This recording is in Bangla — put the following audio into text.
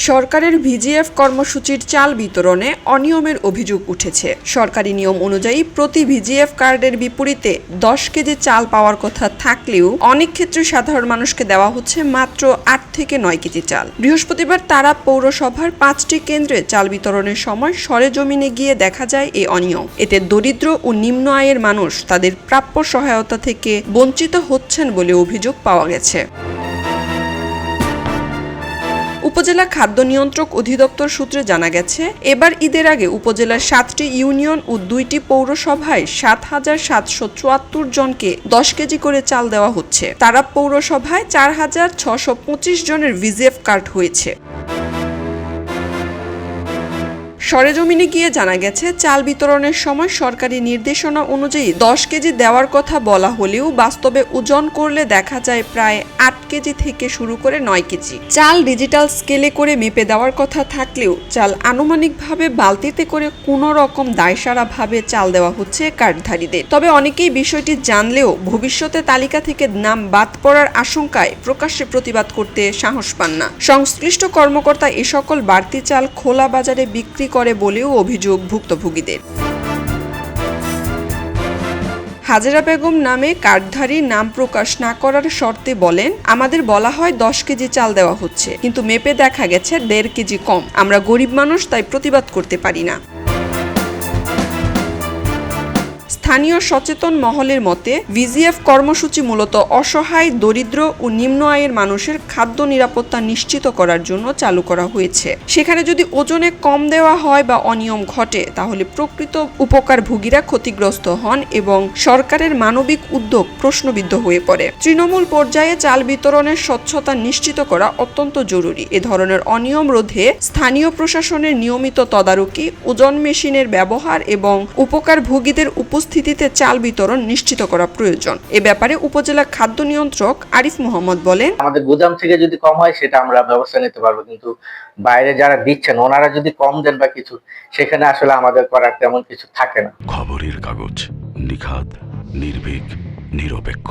সরকারের ভিজিএফ কর্মসূচির চাল বিতরণে অনিয়মের অভিযোগ উঠেছে। সরকারি নিয়ম অনুযায়ী প্রতি ভিজিএফ কার্ডের বিপরীতে 10 কেজি চাল পাওয়ার কথা থাকলেও অনেক ক্ষেত্রে সাধারণ মানুষকে দেওয়া হচ্ছে মাত্র 8 থেকে 9 কেজি চাল। বৃহস্পতিবার তারা পৌরসভার 5টি কেন্দ্রে চাল বিতরণের সময় সরেজমিনে গিয়ে দেখা যায় এই অনিয়ম। এতে দরিদ্র ও নিম্ন আয়ের মানুষ তাদের প্রাপ্য সহায়তা থেকে বঞ্চিত হচ্ছেন বলে অভিযোগ পাওয়া গেছে। উপজেলা খাদ্য নিয়ন্ত্রক অধিদপ্তর সূত্রে জানা গেছে, এবার ঈদের আগে উপজেলার 7টি ইউনিয়ন ও 2টি পৌরসভায় 7,774 জনকে 10 কেজি করে চাল দেওয়া হচ্ছে। তারা পৌরসভায় 4,625 জনের ভিজিএফ কার্ড হয়েছে। সরেজমিনে গিয়ে জানা গেছে, চাল বিতরণের সময় সরকারি নির্দেশনা অনুযায়ী 10 কেজি দেওয়ার কথা বলা হলেও বাস্তবে ওজন করলে দেখা যায় প্রায় 8 কেজি থেকে শুরু করে 9 কেজি। চাল ডিজিটাল স্কেলে করে মেপে দেওয়ার কথা থাকলেও চাল আনুমানিকভাবে বালতিতে করে কোনো রকম দায়সারাভাবে চাল দেওয়া হচ্ছে কার্ডধারীদের। তবে অনেকেই বিষয়টি জানলেও ভবিষ্যতে তালিকা থেকে নাম বাদ পড়ার আশঙ্কায় প্রকাশ্যে প্রতিবাদ করতে সাহস পান না। সংশ্লিষ্ট কর্মকর্তা এ সকল বাড়তি চাল খোলা বাজারে বিক্রি করে বলেও অভিযোগ ভুক্তভোগীদের। হাজেরা বেগম নামে কার্ডধারী নাম প্রকাশ না করার শর্তে বলেন, আমাদের বলা হয় 10 কেজি চাল দেওয়া হচ্ছে, কিন্তু মেপে দেখা গেছে 1.5 কেজি কম। আমরা গরিব মানুষ, তাই প্রতিবাদ করতে পারি না। স্থানীয় সচেতন মহলের মতে, ভিজিএফ কর্মসূচি মূলত অসহায়, দরিদ্র ও নিম্ন আয়ের মানুষের খাদ্য নিরাপত্তা নিশ্চিত করার জন্য চালু করা হয়েছে। সেখানে যদি ওজনে কম দেওয়া হয় বা অনিয়ম ঘটে, তাহলে প্রকৃত উপকারভোগীরা ক্ষতিগ্রস্ত হন এবং সরকারের মানবিক উদ্যোগ প্রশ্নবিদ্ধ হয়ে পড়ে। তৃণমূল পর্যায়ে চাল বিতরণের স্বচ্ছতা নিশ্চিত করা অত্যন্ত জরুরি। এ ধরনের অনিয়ম রোধে স্থানীয় প্রশাসনের নিয়মিত তদারকি, ওজন মেশিনের ব্যবহার এবং উপকারভোগীদের উপস্থিতিতে চাল বিতরণ নিশ্চিত করা প্রয়োজন। এ ব্যাপারে উপজেলা খাদ্য নিয়ন্ত্রক আরিফ মোহাম্মদ বলেন, আমাদের গোদাম থেকে যদি কম হয় সেটা আমরা ব্যবস্থা নিতে পারবো, কিন্তু বাইরে যারা দিচ্ছেন ওনারা যদি কম দেন বা কিছু, সেখানে আসলে আমাদের করার তেমন কিছু থাকে না। খবরের কাগজ, নিখাদ, নির্ভীক, নিরপেক্ষ।